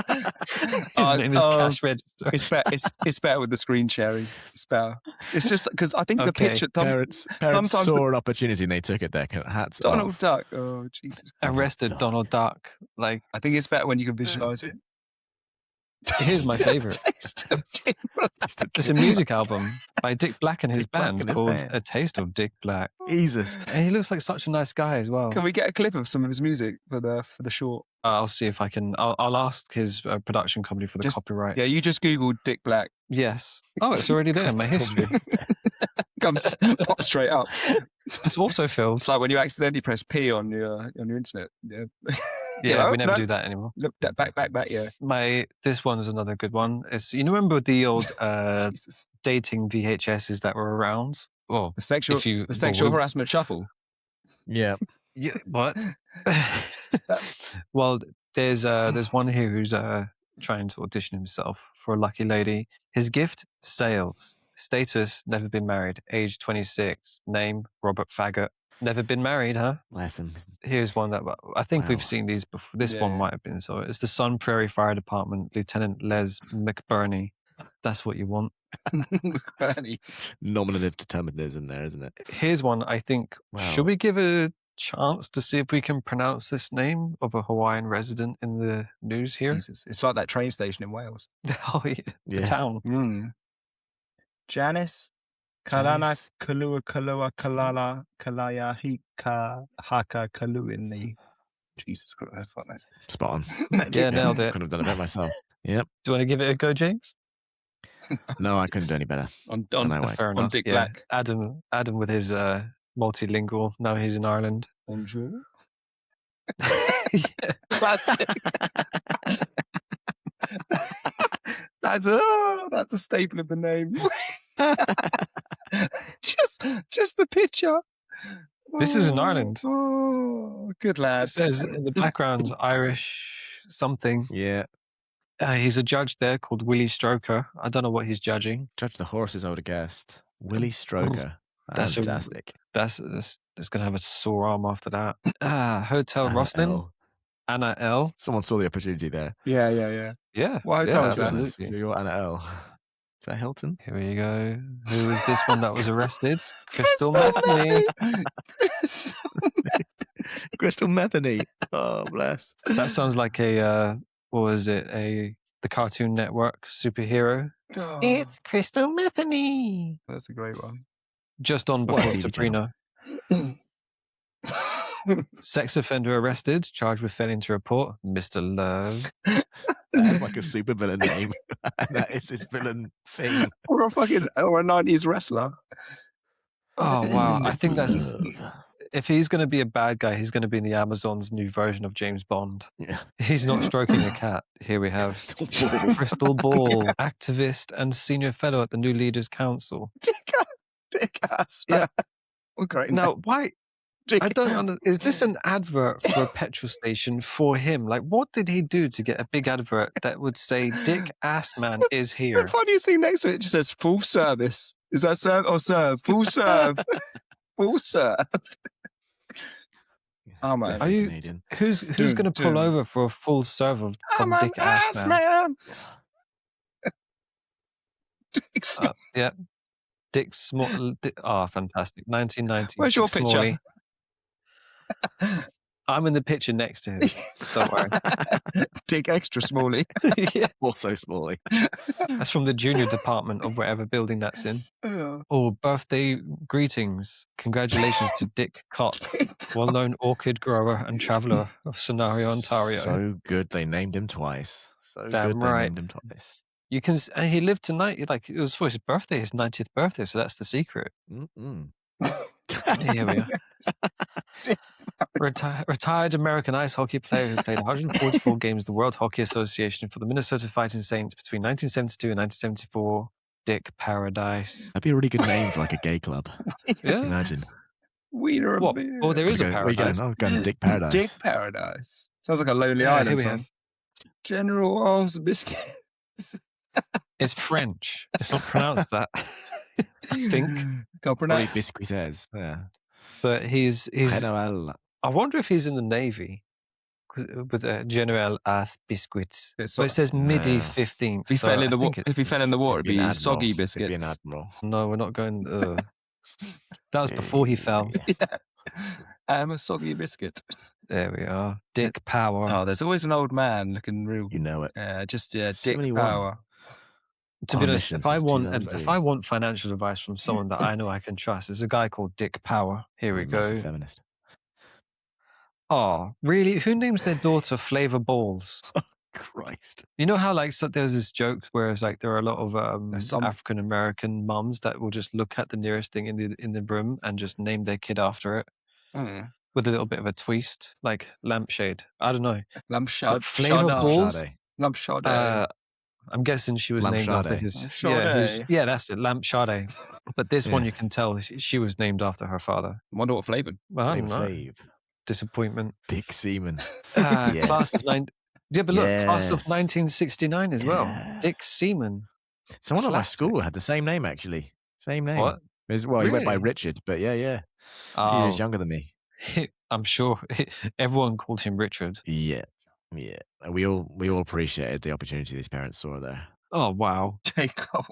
His name is Cash Register. It's better with the screen sharing. It's better. It's just because I think the picture. Parents saw an opportunity and they took it there. Hats Donald off. Duck. Oh Jesus! Arrested Donald Duck. Like, I think it's better when you can visualize it. Here's my favorite. It's a music album by Dick Black and his band called A Taste of Dick Black. Jesus. And he looks like such a nice guy as well. Can we get a clip of some of his music for the short? I'll see if I can. I'll ask his production company for the copyright. Yeah, you just Googled Dick Black. Yes. Oh, it's already there in my history. Comes pop straight up. It's also filled. It's like when you accidentally press P on your internet. Yeah. Yeah, we never do that anymore. Look that back. Yeah. This one's another good one. It's remember the old dating VHSs that were around? Well, the sexual harassment shuffle. Yeah. Yeah. What? Well, there's one here who's trying to audition himself for a lucky lady. His gift: sales. Status: never been married. Age: 26. Name: Robert Faggot. Never been married, huh? Bless him. Here's one that I think we've seen these before. This one might have been. So it's the Sun Prairie Fire Department, Lieutenant Les McBurney. That's what you want. McBurney. Nominative determinism there, isn't it? Here's one I think. Wow. Should we give a chance to see if we can pronounce this name of a Hawaiian resident in the news here? Jesus. It's like that train station in Wales. Oh, yeah. The town. Mm. Janice Kalana Kalua Kalua Kalala Kalaya Hika Haka Kaluini. Jesus Christ, fuck that. Spot on. Yeah, nailed it. Could have done a bit myself. Yep. Do you want to give it a go, James? No, I couldn't do any better. Fair enough. On Dick Black. Adam with his multilingual. Now he's in Ireland. Bonjour. Classic. That's a staple of the name. just the picture. This is in Ireland. Oh, good lad. It says in the background Irish something. Yeah. He's a judge there called Willie Stroker. I don't know what he's judging. Judge the horses, I would have guessed. Willie Stroker. That's fantastic. That's going to have a sore arm after that. Hotel Roslin. Anna L. Someone saw the opportunity there. Yeah. Yeah. What hotel is that? Absolutely. You're Anna L. Is that Hilton? Here we go. Who is this one that was arrested? Crystal Metheny. Crystal Metheny. Oh, bless. That sounds like a what was it? The Cartoon Network superhero. Oh. It's Crystal Metheny. That's a great one. Just on before Sabrina. Sex offender arrested, charged with failing to report. Mr. Love. That's like a super villain name. That is his villain thing. Or a 90s wrestler. Oh wow! I think that's if he's going to be a bad guy, he's going to be in the Amazon's new version of James Bond. Yeah. He's not stroking a cat. Here we have Crystal Ball, activist and senior fellow at the New Leaders Council. Dick ass. Yeah. What great Now, why? Dick. I don't understand. Is this an advert for a petrol station for him? Like, what did he do to get a big advert that would say "Dick Assman is The here"? funniest thing next to it just says full service. Is that serve or serve? Full serve. Full serve. Oh man. Are you? Canadian. Who's going to pull over for a full serve from I'm Dick an ass Assman? man. Yeah, Dick Small. Fantastic! 1990. Where's your Dick picture? Smalley. I'm in the picture next to him. Don't worry. Dick extra smally. Yeah, Also Smalley. that's from the junior department of whatever building that's in. Oh, birthday greetings. Congratulations to Dick Cock, well-known orchid grower and traveller of Scenario, Ontario. So good they named him twice. So Damn good right. they named him twice. You can, and he lived tonight. Like, it was for his birthday, his 90th birthday. So that's the secret. Mm-mm. Here we are. Retired American ice hockey player who played 144 games in the World Hockey Association for the Minnesota Fighting Saints between 1972 and 1974. Dick Paradise. That'd be a really good name for like a gay club. Yeah. Imagine. Wiener What? beer. Oh, there is a Where you paradise. going? Oh, going to Dick Paradise. Dick Paradise. Sounds like a Lonely Yeah, Island here we song. have. General Oz Biscuit. It's French. It's not pronounced that. I think. Can't Probably pronounce. Biscuitez. Yeah. But he's. General. I wonder if he's in the Navy with a General As Biscuits. So it says MIDI 15th. If he so fell in I the think water, if he fell in the water, it'd Be an be soggy admiral. It'd be an biscuits. admiral. No, we're not going. That was before he fell. Yeah. I'm a soggy biscuit. There we are. Dick Power. Oh, there's always an old man looking real. You know it. Dick 71. Power. To be On honest, mission if I since want 2002. financial advice from someone that I know I can trust, there's a guy called Dick Power. Here we Massive go. Feminist. Oh, really? Who names their daughter Flavor Balls? Christ. You know how there's this joke where it's like there are a lot of some- African American mums that will just look at the nearest thing in the room and just name their kid after it with a little bit of a twist, like lampshade. I don't know. Lampshade. Flavor Balls. Sade. Lampshade. I'm guessing she was Lamp named after Sade. his. Sade. Yeah, that's it. Lamp Sade. But this one Yeah. you can tell she was named after her father. Wonder what flavored. Well, I don't Flavor know. Fave. Disappointment. Dick Seaman. Class Yes. of yeah, but look, class of Yes. 1969 as well. Yes. Dick Seaman. Someone at my Classic. school had the same name, actually. Same name. What? He went by Really? Richard, but yeah. A few years younger than me. I'm sure everyone called him Richard. Yeah. We all appreciated the opportunity these parents saw there. Oh, wow. Jacob.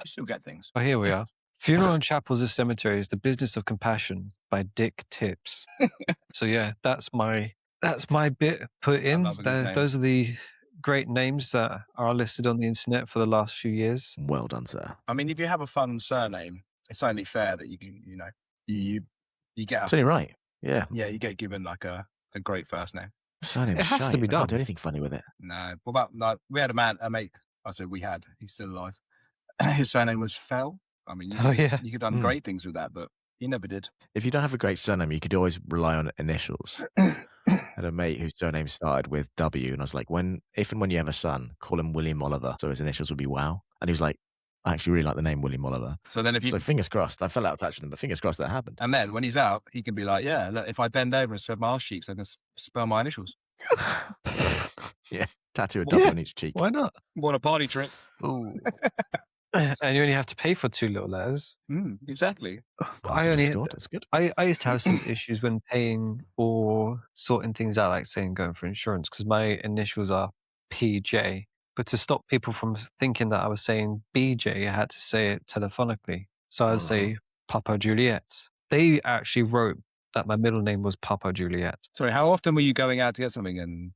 Still get things. Oh, here we are. Funeral and Chapels as Cemeteries, The Business of Compassion by Dick Tips. So yeah, that's my bit put in. love a good name. Those are the great names that are listed on the internet for the last few years. Well done, sir. I mean, if you have a fun surname, it's only fair that you get It's only right. Yeah. you get given like a great first name. Surname It has to shite. be I can't done. do anything funny with it. No, what about like we had a mate. I said we had. He's still alive. His surname was Fell. I mean, Oh yeah. you could have done great things with that, but he never did. If you don't have a great surname, you could always rely on initials. I had a mate whose surname started with W, and I was like, if and when you have a son, call him William Oliver, so his initials would be Wow. And he was like, I actually really like the name William Oliver. So then So fingers crossed. I fell out of touch with him, but fingers crossed that happened. and then when he's out, he can be like, yeah, look, if I bend over and spread my arse cheeks, I can spell my initials. Yeah, tattoo a W on each cheek. Why not? What a party trick. Ooh. And you only have to pay for 2 little letters. Exactly. That's good. I used to have some issues when paying or sorting things out, like saying going for insurance, because my initials are PJ. But to stop people from thinking that I was saying BJ, I had to say it telephonically. So I'd say Papa Juliet. They actually wrote that my middle name was Papa Juliet. Sorry, how often were you going out to get something and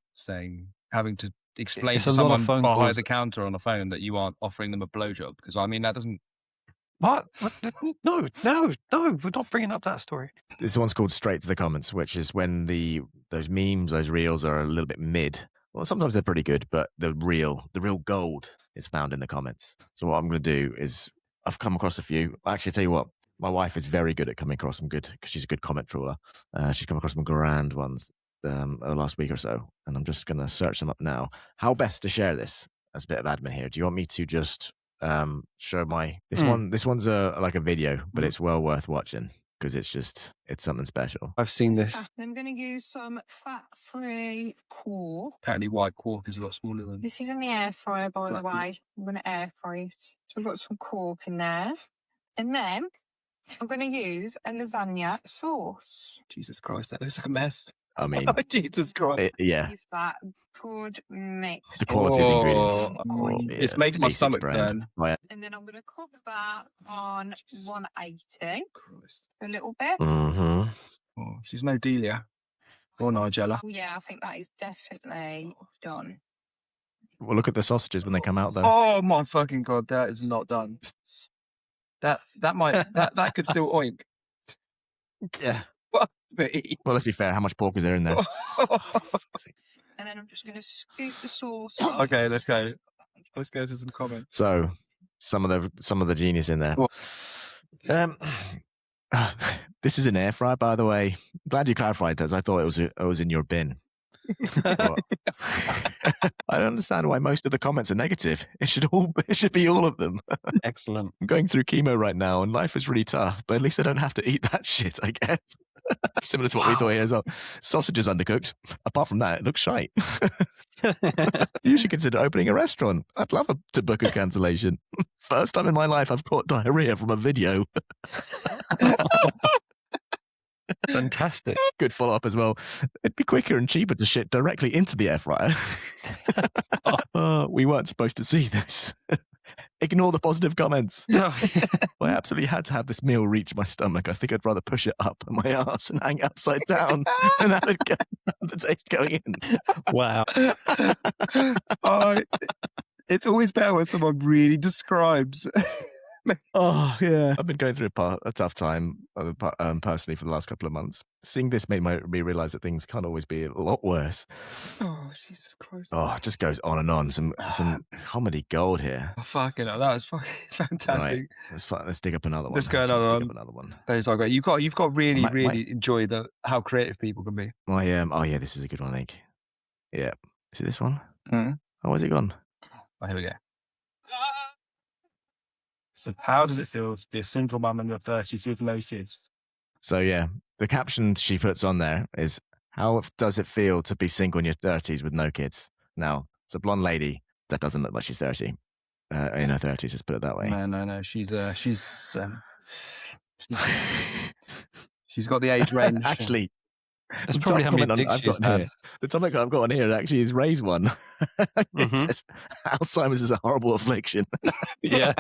having to explain It's to a lot of someone phone behind calls. the counter on the phone that you aren't offering them a blowjob? Because I mean, that doesn't. What? No, we're not bringing up that story. This one's called Straight to the Comments, which is when those memes, those reels are a little bit mid. Well, sometimes they're pretty good, but the real gold is found in the comments. So what I'm going to do is I've come across a few. Actually, tell you what, My wife is very good at coming across some good, because she's a good comment trawler. She's come across some grand ones the last week or so, and I'm just going to search them up now. How best to share this? As a bit of admin here. Do you want me to just show my this one? This one's like a video, but it's well worth watching because it's something special. I've seen this. I'm going to use some fat-free quark. Apparently, white quark is a lot smaller than. This is in the air fryer, by the way. I'm going to air fry it. So I've got some quark in there, and then I'm going to use a lasagna sauce. Jesus Christ, that looks like a mess. I mean, Jesus Christ. Yeah. Give that good mix. The quality of the ingredients. It's making my stomach turn. And then I'm going to cook that on 180. Christ. A little bit. Mm-hmm. Oh, she's no Delia or Nigella. Oh, yeah, I think that is definitely done. Well, look at the sausages when they come out, though. Oh my fucking God, that is not done. That could still oink. Yeah. Fuck me. Well, let's be fair. How much pork is there in there? And then I'm just going to scoop the sauce up. Okay, let's go. Let's go to some comments. So, some of the genius in there. This is an air fryer, by the way. Glad you clarified, as I thought it was in your bin. I don't understand why most of the comments are negative. It should be all of them. Excellent. I'm going through chemo right now, and life is really tough. But at least I don't have to eat that shit, I guess. Similar to what we thought here as well. Sausage is undercooked. Apart from that, it looks shite. You should consider opening a restaurant. I'd love to book a cancellation. First time in my life I've caught diarrhea from a video. Fantastic. Good follow-up as well. It'd be quicker and cheaper to shit directly into the air fryer. We weren't supposed to see this. Ignore the positive comments. I absolutely had to have this meal reach my stomach. I think I'd rather push it up my ass and hang it upside down and have the taste going in. Wow. It's always better when someone really describes. Oh, yeah. I've been going through a tough time personally for the last couple of months. Seeing this made me realize that things can't always be a lot worse. Oh, Jesus Christ. Oh, it just goes on and on. Some comedy gold here. Oh, fucking hell. That was fucking fantastic. Right. Let's dig up another one. Let's go another one. That is so great. You've got to really enjoy how creative people can be. Oh yeah, this is a good one, I think. Yeah. Is it this one? Mm-hmm. Oh, where's it gone? Oh, here we go. So how does it feel to be a single mum in your 30s with no kids? So yeah, the caption she puts on there is, how does it feel to be single in your 30s with no kids? Now, it's a blonde lady that doesn't look like she's 30. In her 30s, just put it that way. No. She's got the age range. Actually, that's probably how many dicks she's had. The topic I've got on here actually is Ray's one. It says, Alzheimer's is a horrible affliction. Yeah.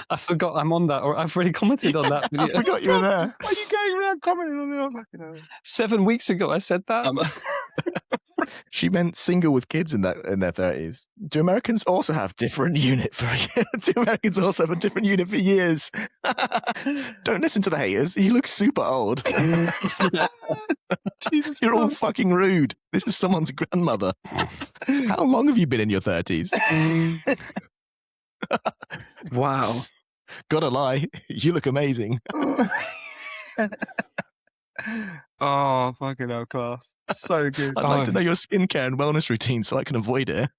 I forgot I'm on that, or I've already commented on that. I forgot you were there. Why are you going around commenting on it? 7 weeks ago I said that. She meant single with kids in their 30s. Do Americans also have different unit for Do Americans also have a different unit for years? Don't listen to the haters. You look super old. Jesus, you're all fucking rude. This is someone's grandmother. How long have you been in your 30s? Wow. Gotta lie, you look amazing. Oh, fucking hell, class. So good. I'd like to know your skincare and wellness routine so I can avoid it.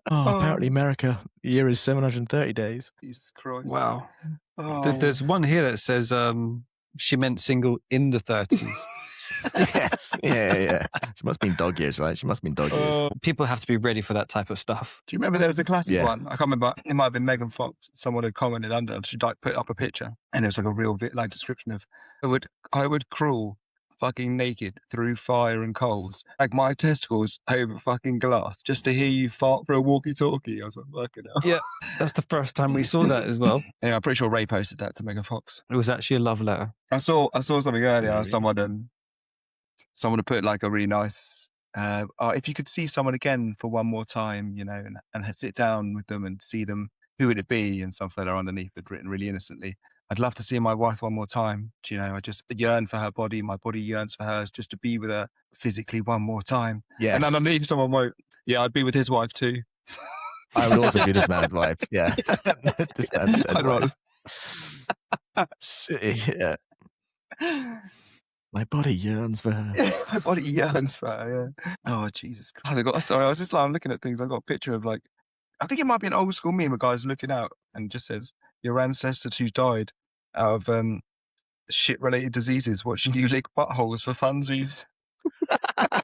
Apparently America, the year is 730 days. Jesus Christ. Wow. Oh. There's one here that says she meant single in the 30s. Yes. Yeah. She must be in dog years, right? She must be in dog years. People have to be ready for that type of stuff. Do you remember there was the classic one? I can't remember. It might have been Megan Fox. Someone had commented under, and she'd like put up a picture, and it was like a real bit like description of, I would crawl fucking naked through fire and coals, like my testicles over fucking glass, just to hear you fart for a walkie-talkie. I was like, fucking hell. Yeah, that's the first time we saw that as well. Anyway, I'm pretty sure Ray posted that to Megan Fox. It was actually a love letter. I saw something earlier. Really? Someone had put like a really nice, if you could see someone again for one more time, and sit down with them and see them, who would it be? And some fella underneath had written really innocently, I'd love to see my wife one more time. I just yearn for her body. My body yearns for hers, just to be with her physically one more time. Yes. And then underneath someone wrote, yeah, I'd be with his wife too. I would also be this man's wife. Yeah. This man's dead wife. Yeah. My body yearns for her. My body yearns for her, yeah. Oh, Jesus Christ. Sorry, I was just like, I'm looking at things. I got a picture of like, I think it might be an old school meme. A guy's looking out and just says, your ancestors who died out of shit-related diseases watching you lick buttholes for funsies.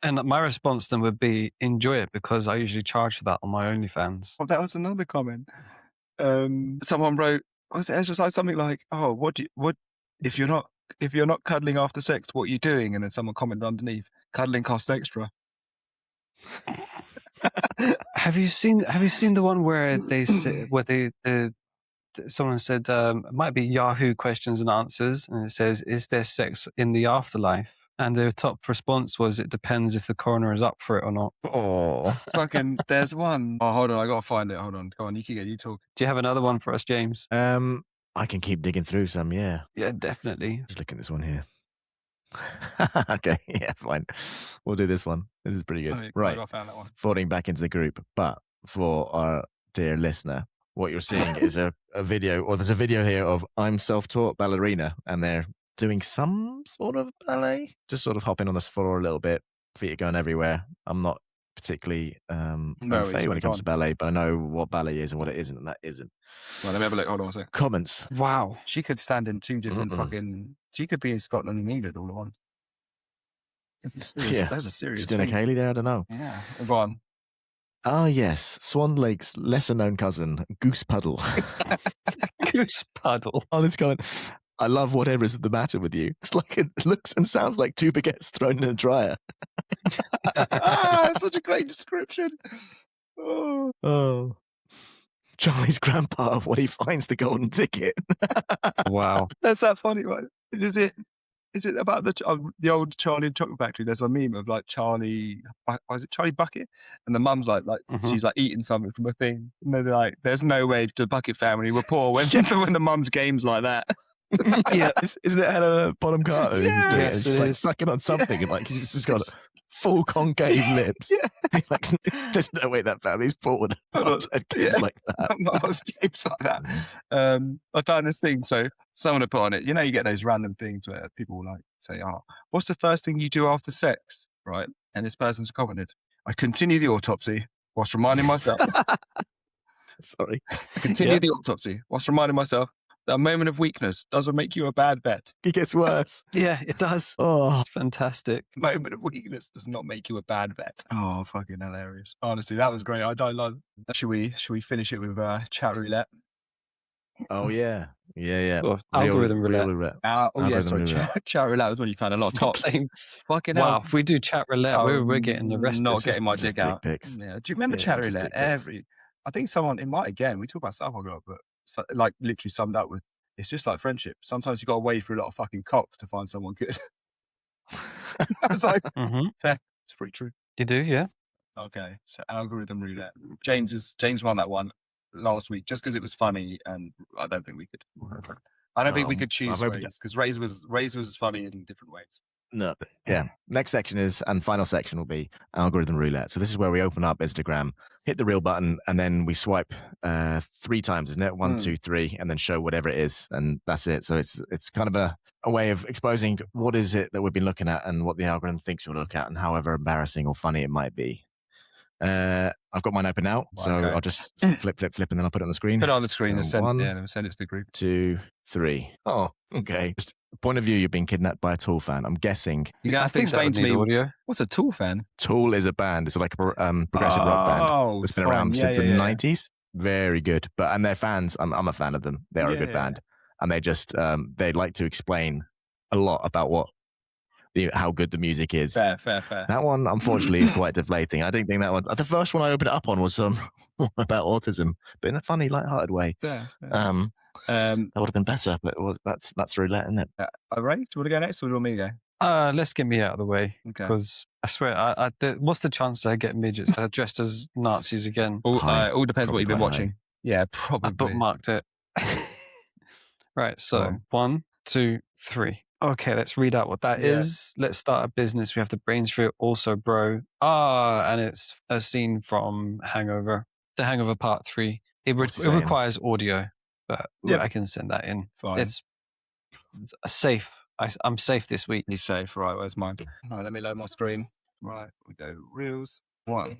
And my response then would be enjoy it because I usually charge for that on my OnlyFans. Oh, that was another comment. Someone wrote, it was just like something like, "Oh, what if you're not cuddling after sex? What are you doing?" And then someone commented underneath, "Cuddling costs extra." Have you seen the one where they say, someone said it might be Yahoo questions and answers, and it says, "Is there sex in the afterlife?" And the top response was, "It depends if the coroner is up for it or not." Oh, Fucking, there's one. Oh, hold on, I gotta find it. Hold on, go on. You talk. Do you have another one for us, James? I can keep digging through some. Yeah, Yeah, definitely. just look at this one here. Okay, yeah, fine. We'll do this one. This is pretty good. Oh, Right, I found that one. forwarding back into the group. But for our dear listener, what you're seeing is a video, or there's a video here of I'm self-taught ballerina, and they're doing some sort of ballet, just sort of hopping on the floor a little bit, feet are going everywhere. I'm not particularly au fait when it comes to ballet, but I know what ballet is and what it isn't, and that isn't. Well, let me have a look. Hold on a second. Comments. Wow. She could stand in two different she could be in Scotland and England all at once. Yeah, That's a serious she's doing a thing. Kaylee there. I don't know. Yeah, go on. Ah, yes, Swan Lake's lesser-known cousin, Goose Puddle. Goose Puddle. Oh, this comment. I love whatever is the matter with you. It's like it looks and sounds like two baguettes thrown in a dryer. Such a great description. Oh. Charlie's grandpa when he finds the golden ticket. Wow. That's that funny, right? Is it about the old Charlie and Chocolate Factory? There's a meme of like Charlie, is it Charlie Bucket? And the mum's like she's like eating something from a thing. And they're like, there's no way the Bucket family were poor when when the mum's game's like that. Yeah, isn't it Helena Bonham Carter who's doing it? Yes, And she's it like is. sucking on something and like she's just got full concave lips. Like, there's no way that family's poor. Mums had kids like that. Mums games like that. I found this thing. So someone had put on it. You know, you get those random things where people like say, "Oh, what's the first thing you do after sex?" Right? And this person's commented, "I continue the autopsy whilst reminding myself." Sorry. I continue the autopsy whilst reminding myself that a moment of weakness doesn't make you a bad bet. It gets worse. Yeah, it does. Oh, It's fantastic. A moment of weakness does not make you a bad bet. Oh, fucking hilarious. Honestly, that was great. I love. Should we finish it with chat roulette? oh yeah. Yeah. Oh, algorithm roulette. Yeah, Algorithm sorry. roulette. Chat roulette was when you found a lot of tops. Fucking Wow, hell. if we do chat roulette, we're getting arrested. Not getting my Just dick out. dick pics. Yeah. Do you remember Yeah, chat just roulette? dick pics. I think someone, it might again, we talk about South Park a lot, but like literally summed up with, it's just like friendship. Sometimes you got to wade through a lot of fucking cocks to find someone good. I was like, fair. It's pretty true. You do, yeah. Okay, so algorithm roulette. James won that one last week just because it was funny, and I don't think we could. I don't think we could choose Ray's because Ray's was funny in different ways. No, yeah. Next section is, and final section will be algorithm roulette. So this is where we open up Instagram, hit the reel button, and then we swipe 3 times, isn't it? 1, 2, 3, and then show whatever it is, and that's it. So it's kind of a way of exposing what is it that we've been looking at and what the algorithm thinks we'll look at, and however embarrassing or funny it might be. I've got mine open now, so I'll just flip, and then I'll put it on the screen. Put it on the screen So and send it to the group. 2, 3. Oh, okay. Just point of view, you've been kidnapped by a Tool fan. I'm guessing. You're gonna have to explain to me audio. What's a Tool fan? Tool is a band. It's like a progressive rock band that's been around since the 90s. Very good. And they're fans. I'm a fan of them. They are a good band. And they just they like to explain a lot about how good the music is. Fair. That one, unfortunately, is quite deflating. I didn't think that one. The first one I opened it up on was about autism, but in a funny, light-hearted way. Fair. That would have been better, but that's roulette, isn't it? Ray, do you want to go next, or do you want me to go? Let's get me out of the way, because I swear, what's the chance I get midgets dressed as Nazis again? All depends what you've been watching. High. Yeah, probably. I bookmarked it. Right, so 1, 2, 3. Okay, let's read out what that is. Let's start a business. We have the brains for it. Also, bro. And it's a scene from Hangover. The Hangover Part 3. It requires audio, but I can send that in. Fine. It's safe. I'm safe this week. He's safe. Right, where's mine? Right, let me load my screen. Right, we go reels. 1,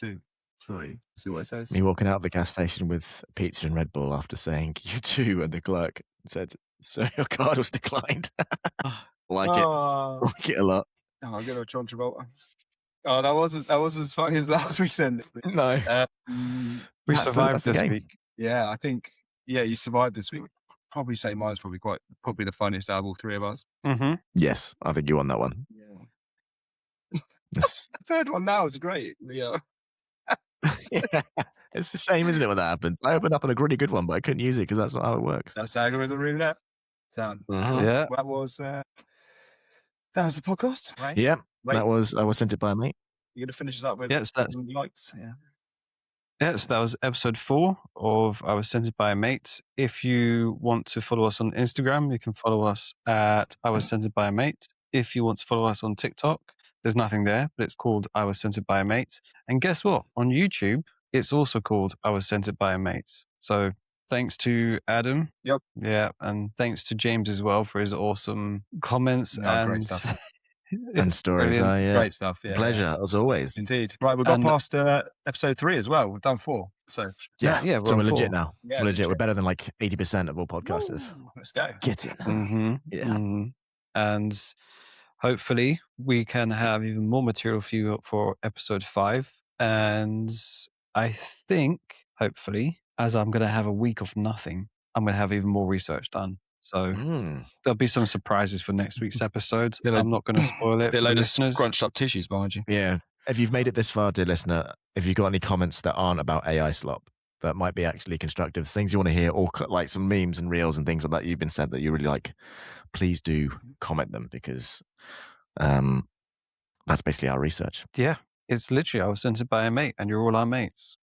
2, 3. See what it says. Me walking out of the gas station with pizza and Red Bull after saying "you too," and the clerk said, "So your card was declined." Like it a lot. Oh, I'm gonna John Travolta. Oh, that wasn't as funny as last week's ending. No, We that's survived the this game. week. Yeah, I think you survived this week. Probably say mine's probably the funniest out of all three of us. Mm-hmm. Yes, I think you won that one. Yeah. Yes. The third one now is great. Yeah. Yeah. It's a shame, isn't it, when that happens? I opened up on a really good one, but I couldn't use it because that's not how it works. That's algorithm roulette. Done. Yeah. That was the podcast, right? Yeah, Wait, I was sent it by a mate. you're gonna finish us up with Yes, that's likes. Yeah. Yes, that was episode 4 of I Was Sent It by a Mate. If you want to follow us on Instagram, you can follow us at I Was Sent It by a Mate. If you want to follow us on TikTok, there's nothing there, but it's called I Was Sent It by a Mate. And guess what? On YouTube, it's also called I Was Sent It by a Mate. So thanks to Adam. Yep. Yeah, and thanks to James as well for his awesome comments No, great and stuff. And stories. Brilliant. Yeah. Great stuff. Yeah. Pleasure, as always. Indeed. Right, we've got And- past episode 3 as well. We've done 4. So Yeah, yeah, so we're we're on legit 4. now. Yeah, We're legit. We're legit. better than like 80% of all podcasters. Woo, let's go. Get in. Mm-hmm. Yeah. Mm-hmm. And hopefully we can have even more material for you for episode 5. And I think, hopefully, as I'm going to have a week of nothing, I'm going to have even more research done. So there'll be some surprises for next week's episode. Yeah, I'm not going to spoil it for the load of listeners. scrunched up tissues behind you. Yeah. If you've made it this far, dear listener, if you've got any comments that aren't about AI slop, that might be actually constructive, things you want to hear, or like some memes and reels and things like that you've been sent that you really like, please do comment them, because that's basically our research. Yeah, it's literally I was sent it by a mate and you're all our mates.